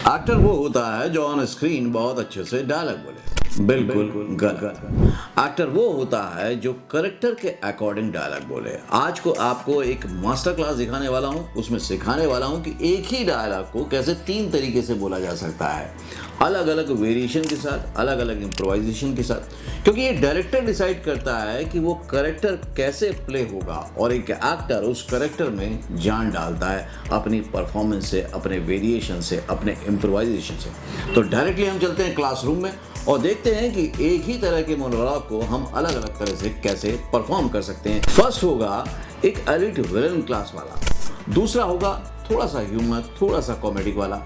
Actor वो होता है जो ऑन स्क्रीन बहुत अच्छे से डायलॉग बोले। बिल्कुल गलत। एक्टर वो होता है जो करेक्टर के अकॉर्डिंग डायलॉग बोले। आज को आपको एक मास्टर क्लास दिखाने वाला हूँ, उसमें सिखाने वाला हूँ कि एक ही डायलॉग को कैसे 3 तरीके से बोला जा सकता है, अलग अलग वेरिएशन के साथ, अलग अलग इम्प्रोवाइजेशन के साथ, क्योंकि ये डायरेक्टर डिसाइड करता है कि वो करेक्टर कैसे प्ले होगा और एक एक्टर उस करेक्टर में जान डालता है अपनी परफॉर्मेंस से, अपने वेरिएशन से, अपने इम्प्रोवाइजेशन से। तो डायरेक्टली हम चलते हैं क्लासरूम में और देखते हैं कि एक ही तरह के मोनोलॉग को हम अलग अलग तरह से कैसे परफॉर्म कर सकते हैं। फर्स्ट होगा एक एलिट विलन क्लास वाला, दूसरा होगा थोड़ा सा ह्यूमर, थोड़ा सा कॉमेडी वाला,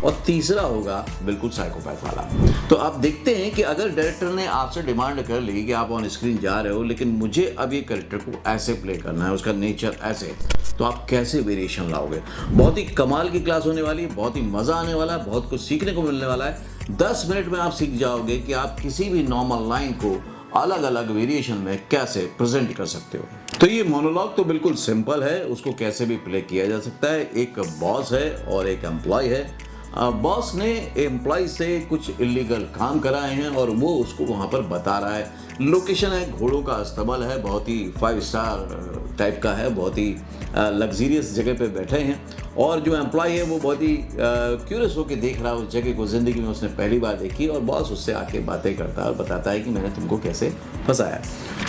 और तीसरा होगा बिल्कुल साइकोपैथ वाला। तो आप देखते हैं कि अगर डायरेक्टर ने आपसे डिमांड कर ली कि आप ऑन स्क्रीन जा रहे हो लेकिन मुझे अब ये कैरेक्टर को ऐसे प्ले करना है, उसका नेचर ऐसे, तो आप कैसे वेरिएशन लाओगे। बहुत ही कमाल की क्लास होने वाली है, बहुत ही मज़ा आने वाला है, बहुत कुछ सीखने को मिलने वाला है। 10 मिनट में आप सीख जाओगे कि आप किसी भी नॉर्मल लाइन को अलग अलग वेरिएशन में कैसे प्रेजेंट कर सकते हो। तो ये मोनोलॉग तो बिल्कुल सिंपल है, उसको कैसे भी प्ले किया जा सकता है। एक बॉस है और एक एम्प्लॉय है। बॉस ने एम्प्लॉय से कुछ इलीगल काम कराए हैं और वो उसको वहाँ पर बता रहा है। लोकेशन है घोड़ों का अस्तबल है, बहुत ही 5 स्टार टाइप का है, बहुत ही लग्जीरियस जगह पे बैठे हैं। और जो एम्प्लॉय है वो बहुत ही क्यूरियस होकर देख रहा है उस जगह को, ज़िंदगी में उसने पहली बार देखी, और बॉस उससे आके बातें करता है और बताता है कि मैंने तुमको कैसे फंसाया।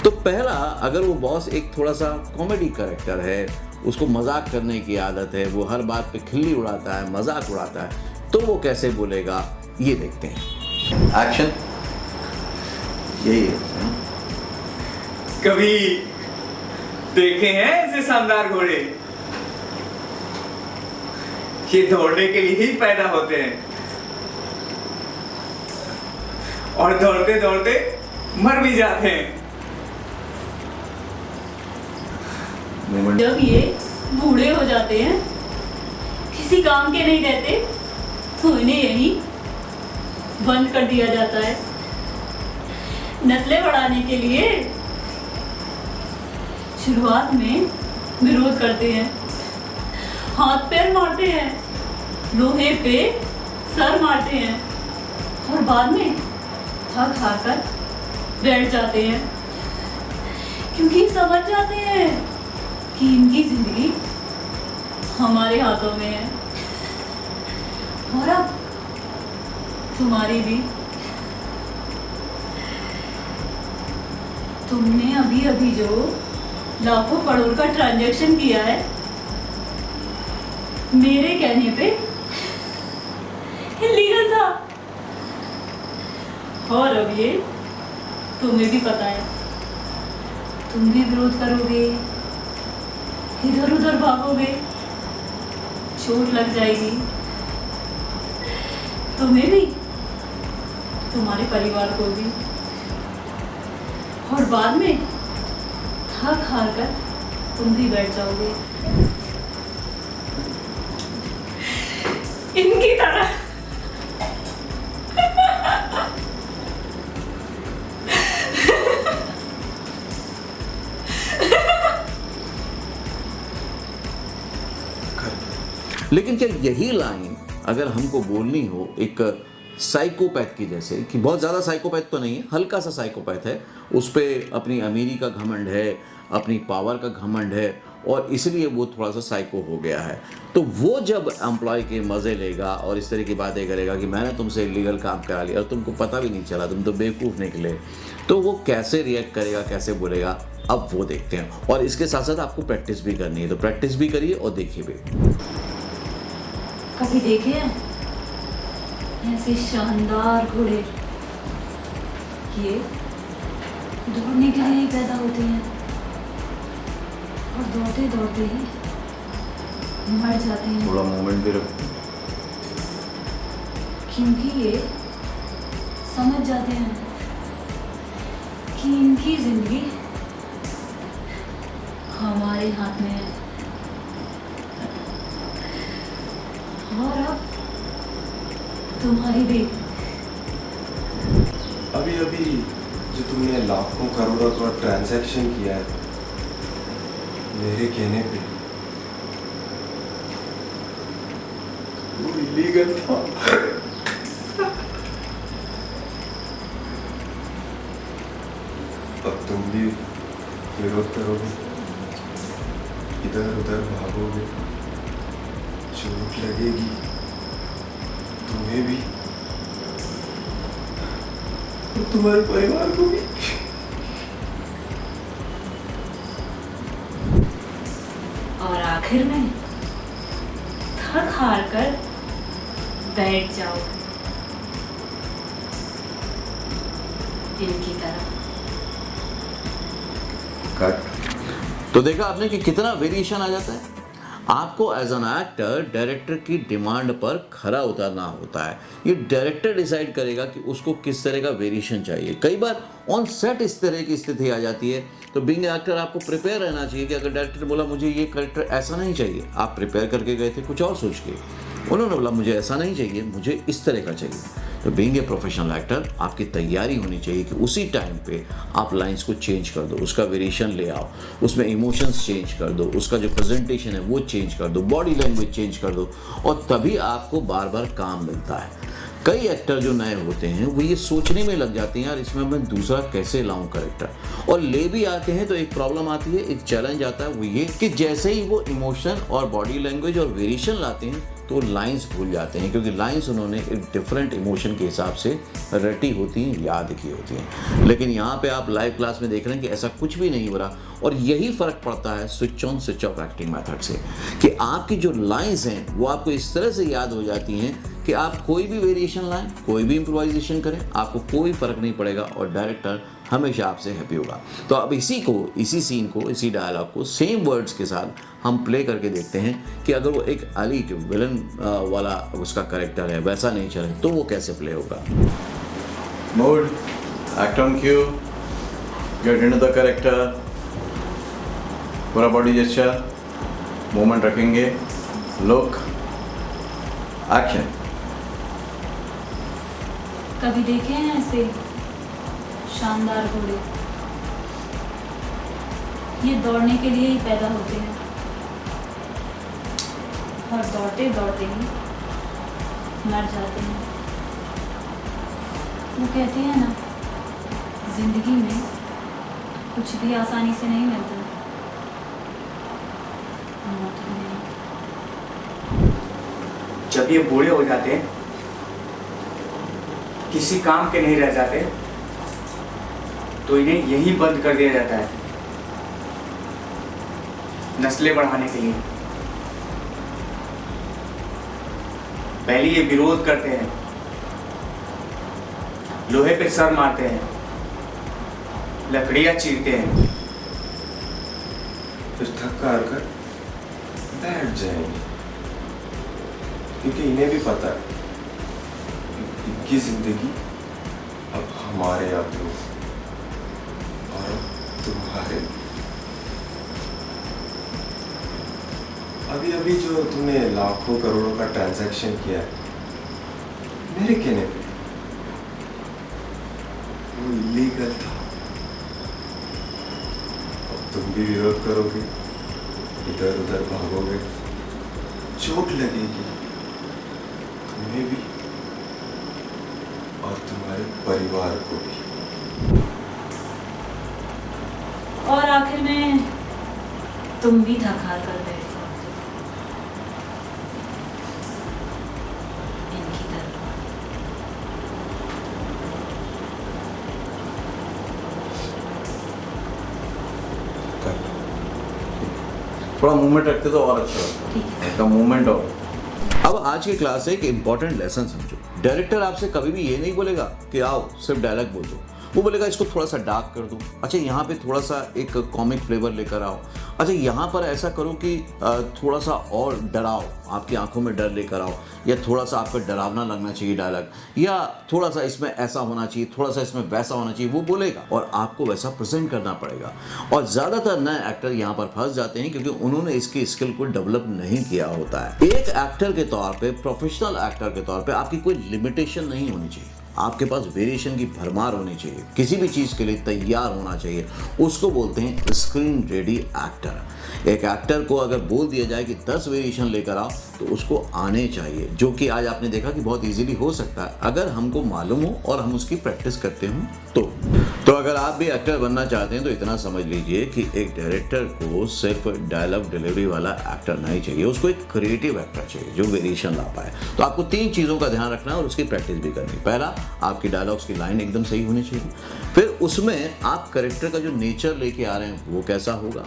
तो पहला, अगर वो बॉस एक थोड़ा सा कॉमेडी कैरेक्टर है, उसको मजाक करने की आदत है, वो हर बात पे खिल्ली उड़ाता है, मजाक उड़ाता है, तो वो कैसे बोलेगा ये देखते हैं। एक्शन। यही है। कभी देखे हैं ऐसे शानदार घोड़े? ये दौड़ने के लिए ही पैदा होते हैं और दौड़ते दौड़ते मर भी जाते हैं। जब ये बूढ़े हो जाते हैं, किसी काम के नहीं रहते, तो इन्हें यही बंद कर दिया जाता है। नस्लें बढ़ाने के लिए शुरुआत में विरोध करते हैं, हाथ पैर मारते हैं, लोहे पे सर मारते हैं और बाद में थक हार कर बैठ जाते हैं, क्योंकि समझ जाते हैं कि इनकी जिंदगी हमारे हाथों में है और अब तुम्हारी भी। तुमने अभी अभी जो लाखों करोड़ का ट्रांजैक्शन किया है, मेरे कहने पे इलीगल था, और अब ये तुम्हें भी पता है। तुम भी विरोध करोगे, इधर उधर भागोगे, चोट लग जाएगी तुम्हें भी, तुम्हारे परिवार को भी, और बाद में थक हार कर तुम भी बैठ जाओगे इनकी तरह। लेकिन क्या यही लाइन अगर हमको बोलनी हो एक साइकोपैथ की जैसे, कि बहुत ज़्यादा साइकोपैथ तो नहीं है, हल्का सा साइकोपैथ है, उस पर अपनी अमीरी का घमंड है, अपनी पावर का घमंड है, और इसलिए वो थोड़ा सा साइको हो गया है, तो वो जब एम्प्लॉय के मज़े लेगा और इस तरह की बातें करेगा कि मैंने तुमसे इलीगल काम करा लिया और तुमको पता भी नहीं चला, तुम तो बेवकूफ़ निकले, तो वो कैसे रिएक्ट करेगा, कैसे बोलेगा, अब वो देखते हैं। और इसके साथ साथ आपको प्रैक्टिस भी करनी है, तो प्रैक्टिस भी करिए और देखिए भी। कभी देखे हैं ऐसे शानदार घोड़े? ये दौड़ने के लिए ही पैदा होते हैं और दौड़ते दौड़ते ही मर जाते हैं। थोड़ा मोमेंट भी रखो, क्योंकि ये समझ जाते हैं कि इनकी जिंदगी हमारे हाथ में है, और अब तुम्हारी भी। अभी अभी जो तुमने लाखों करोड़ों का ट्रांजैक्शन किया है, मेरे कहने पे वो इलीगल था। अब तुम भी विरोध करोगे, इधर उधर भागोगे, चोट लगेगी तुम्हें भी और तुम्हारे परिवार को भी। और आखिर में थक हार कर बैठ जाओ इनकी तरह। कट। तो देखा आपने कि कितना वेरिएशन आ जाता है। आपको एज एन एक्टर डायरेक्टर की डिमांड पर खरा उतरना होता है। ये डायरेक्टर डिसाइड करेगा कि उसको किस तरह का वेरिएशन चाहिए। कई बार ऑन सेट इस तरह की स्थिति आ जाती है, तो बीइंग एक्टर आपको प्रिपेयर रहना चाहिए कि अगर डायरेक्टर बोला मुझे ये कैरेक्टर ऐसा नहीं चाहिए, आप प्रिपेयर करके गए थे कुछ और सोच के, उन्होंने बोला मुझे ऐसा नहीं चाहिए, मुझे इस तरह का चाहिए, तो बीइंग ए प्रोफेशनल एक्टर आपकी तैयारी होनी चाहिए कि उसी टाइम पे आप लाइंस को चेंज कर दो, उसका वेरिएशन ले आओ, उसमें इमोशंस चेंज कर दो, उसका जो प्रेजेंटेशन है वो चेंज कर दो, बॉडी लैंग्वेज चेंज कर दो, और तभी आपको बार बार काम मिलता है। कई एक्टर जो नए होते हैं वो ये सोचने में लग जाते हैं यार इसमें मैं दूसरा कैसे लाऊं कैरेक्टर, और ले भी आते हैं तो एक प्रॉब्लम आती है, एक चैलेंज आता है, वो ये कि जैसे ही वो इमोशन और बॉडी लैंग्वेज और वेरिएशन लाते हैं तो लाइंस भूल जाते हैं, क्योंकि लाइंस उन्होंने एक डिफरेंट इमोशन के हिसाब से रटी होती हैं, याद की होती हैं। लेकिन यहाँ पे आप लाइव क्लास में देख रहे हैं कि ऐसा कुछ भी नहीं हो रहा, और यही फ़र्क पड़ता है switch on switch off acting method से, कि आपकी जो लाइंस हैं वो आपको इस तरह से याद हो जाती हैं कि आप कोई भी वेरिएशन लाएं, कोई भी इम्प्रोवाइजेशन करें, आपको कोई फ़र्क नहीं पड़ेगा और डायरेक्टर हमेशा आपसे हैप्पी होगा। तो अब इसी सीन को, इसी डायलॉग को सेम वर्ड्स के साथ हम प्ले करके देखते हैं कि अगर वो एक अली जो विलन वाला उसका कैरेक्टर है वैसा नहीं चले तो वो कैसे प्ले होगा। Mood, act on Q, get into the character, पूरा बॉडी जेस्चर, मूवमेंट रखेंगे, लुक, एक्शन। कभी देखे हैं ऐसे शानदार घोड़े? ये दौड़ने के लिए ही पैदा होते हैं, और दौड़ते दौड़ते ही मर जाते हैं। वो कहते हैं ना, जिंदगी में कुछ भी आसानी से नहीं मिलता, मौत भी नहीं। जब ये बूढ़े हो जाते हैं, किसी काम के नहीं रह जाते, तो इन्हें यहीं बंद कर दिया जाता है नस्लें बढ़ाने के लिए। पहले ये विरोध करते हैं, लोहे पे सर मारते हैं, लकड़ियां चीरते हैं, फिर थक हार कर बैठ जाएंगे, क्योंकि इन्हें भी पता है कि इनकी जिंदगी अब हमारे हाथ में और अब तुम्हारे। अभी अभी जो तुमने लाखों करोड़ों का ट्रांजैक्शन किया है मेरे कहने पे, वो इलीगल था। अब तुम भी विरोध करोगे, इधर उधर भागोगे, चोट लगेगी तुम्हें भी और तुम्हारे परिवार को भी। और आखिर में तुम भी थक हार कर बैठ जाओ इनकी तरह। थोड़ा मूवमेंट रखते तो और अच्छा ठीक लगता है। है, मूवमेंट और। अब आज की क्लास से एक इंपॉर्टेंट लेसन समझो। डायरेक्टर आपसे कभी भी ये नहीं बोलेगा कि आओ सिर्फ डायलॉग बोल दो, वो बोलेगा इसको थोड़ा सा डार्क कर दो, अच्छा यहाँ पे थोड़ा सा एक कॉमिक फ्लेवर लेकर आओ, अच्छा यहाँ पर ऐसा करो कि थोड़ा सा और डराओ, आपकी आंखों में डर लेकर आओ, या थोड़ा सा आपका डरावना लगना चाहिए डायलॉग, या थोड़ा सा इसमें ऐसा होना चाहिए, थोड़ा सा इसमें वैसा होना चाहिए, वो बोलेगा और आपको वैसा प्रेजेंट करना पड़ेगा। और ज़्यादातर नए एक्टर यहाँ पर फंस जाते हैं क्योंकि उन्होंने इसकी स्किल को डेवलप नहीं किया होता है। एक एक्टर के तौर पे, प्रोफेशनल एक्टर के तौर पे आपकी कोई लिमिटेशन नहीं होनी चाहिए। आपके पास वेरिएशन की भरमार होनी चाहिए, किसी भी चीज़ के लिए तैयार होना चाहिए, उसको बोलते हैं स्क्रीन रेडी एक्टर। एक एक्टर को अगर बोल दिया जाए कि 10 वेरिएशन लेकर आओ तो उसको आने चाहिए, जो कि आज आपने देखा कि बहुत इजीली हो सकता है अगर हमको मालूम हो और हम उसकी प्रैक्टिस करते हों तो अगर आप भी एक्टर बनना चाहते हैं तो इतना समझ लीजिए कि एक डायरेक्टर को सिर्फ डायलॉग डिलीवरी वाला एक्टर नहीं चाहिए, उसको एक क्रिएटिव एक्टर चाहिए जो वेरिएशन ला पाए। तो आपको 3 चीज़ों का ध्यान रखना है और उसकी प्रैक्टिस भी करनी। पहला, आपकी डायलॉग्स की लाइन एकदम सही होनी चाहिए। फिर उसमें आप कैरेक्टर का जो नेचर लेके आ रहे हैं वो कैसा होगा,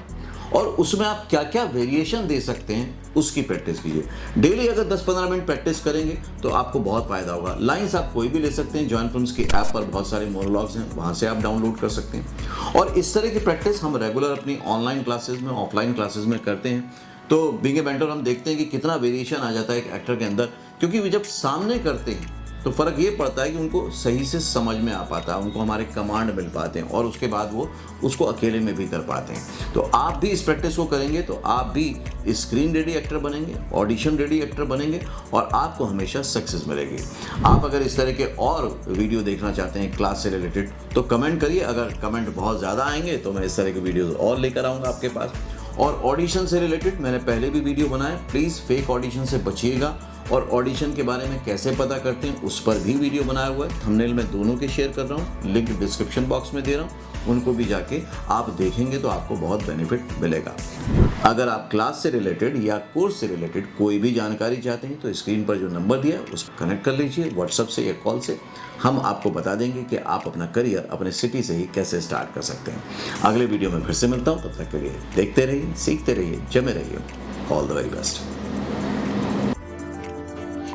और उसमें आप क्या क्या वेरिएशन दे सकते हैं उसकी प्रैक्टिस कीजिए। डेली अगर 10-15 मिनट प्रैक्टिस करेंगे तो आपको बहुत फायदा होगा। लाइंस आप कोई भी ले सकते हैं, जॉइन फिल्म्स की ऐप पर बहुत सारे मोनोलॉग्स हैं, वहाँ से आप डाउनलोड कर सकते हैं। और इस तरह की प्रैक्टिस हम रेगुलर अपनी ऑनलाइन क्लासेस में, ऑफलाइन क्लासेस में करते हैं। तो बीइंग ए मेंटर हम देखते हैं कि कितना वेरिएशन आ जाता है एक एक्टर के अंदर, क्योंकि वे जब सामने करते हैं तो फ़र्क ये पड़ता है कि उनको सही से समझ में आ पाता है, उनको हमारे कमांड मिल पाते हैं और उसके बाद वो उसको अकेले में भी कर पाते हैं। तो आप भी इस प्रैक्टिस को करेंगे तो आप भी स्क्रीन रेडी एक्टर बनेंगे, ऑडिशन रेडी एक्टर बनेंगे और आपको हमेशा सक्सेस मिलेगी। आप अगर इस तरह के और वीडियो देखना चाहते हैं क्लास से रिलेटेड तो कमेंट करिए। अगर कमेंट बहुत ज़्यादा आएंगे तो मैं इस तरह के वीडियोज़ और लेकर आऊँगा आपके पास। और ऑडिशन से रिलेटेड मैंने पहले भी वीडियो बनाया, प्लीज़ फेक ऑडिशन से बचिएगा। और ऑडिशन के बारे में कैसे पता करते हैं उस पर भी वीडियो बनाया हुआ है, थंबनेल में दोनों के शेयर कर रहा हूँ, लिंक डिस्क्रिप्शन बॉक्स में दे रहा हूँ, उनको भी जाके आप देखेंगे तो आपको बहुत बेनिफिट मिलेगा। अगर आप क्लास से रिलेटेड या कोर्स से रिलेटेड कोई भी जानकारी चाहते हैं तो स्क्रीन पर जो नंबर दिया है उस पर कनेक्ट कर लीजिए, व्हाट्सएप से या कॉल से। हम आपको बता देंगे कि आप अपना करियर अपने सिटी से ही कैसे स्टार्ट कर सकते हैं। अगले वीडियो में फिर से मिलता हूँ, तब तक के लिए देखते रहिए, सीखते रहिए, जमे रहिए। All the very best.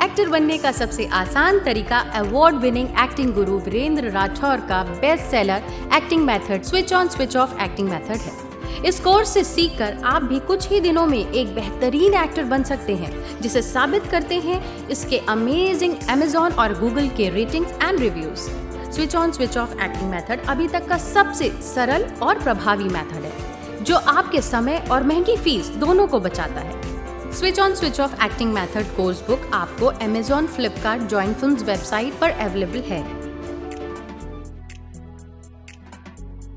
Actor बनने का सबसे आसान तरीका अवार्ड विनिंग एक्टिंग गुरु वीरेंद्र राठौर का best seller acting method switch on switch off acting method है। इस कोर्स से सीखकर आप भी कुछ ही दिनों में एक बेहतरीन एक्टर बन सकते हैं, जिसे साबित करते हैं इसके अमेजिंग Amazon और Google के ratings and reviews. Switch on switch off acting method अभी तक का सबसे सरल और प्रभावी मेथड है, जो आपके समय और महंगी फीस दोनों को बचाता है। Switch on switch off acting method course book आपको Amazon, Flipkart, join films website पर अवेलेबल है।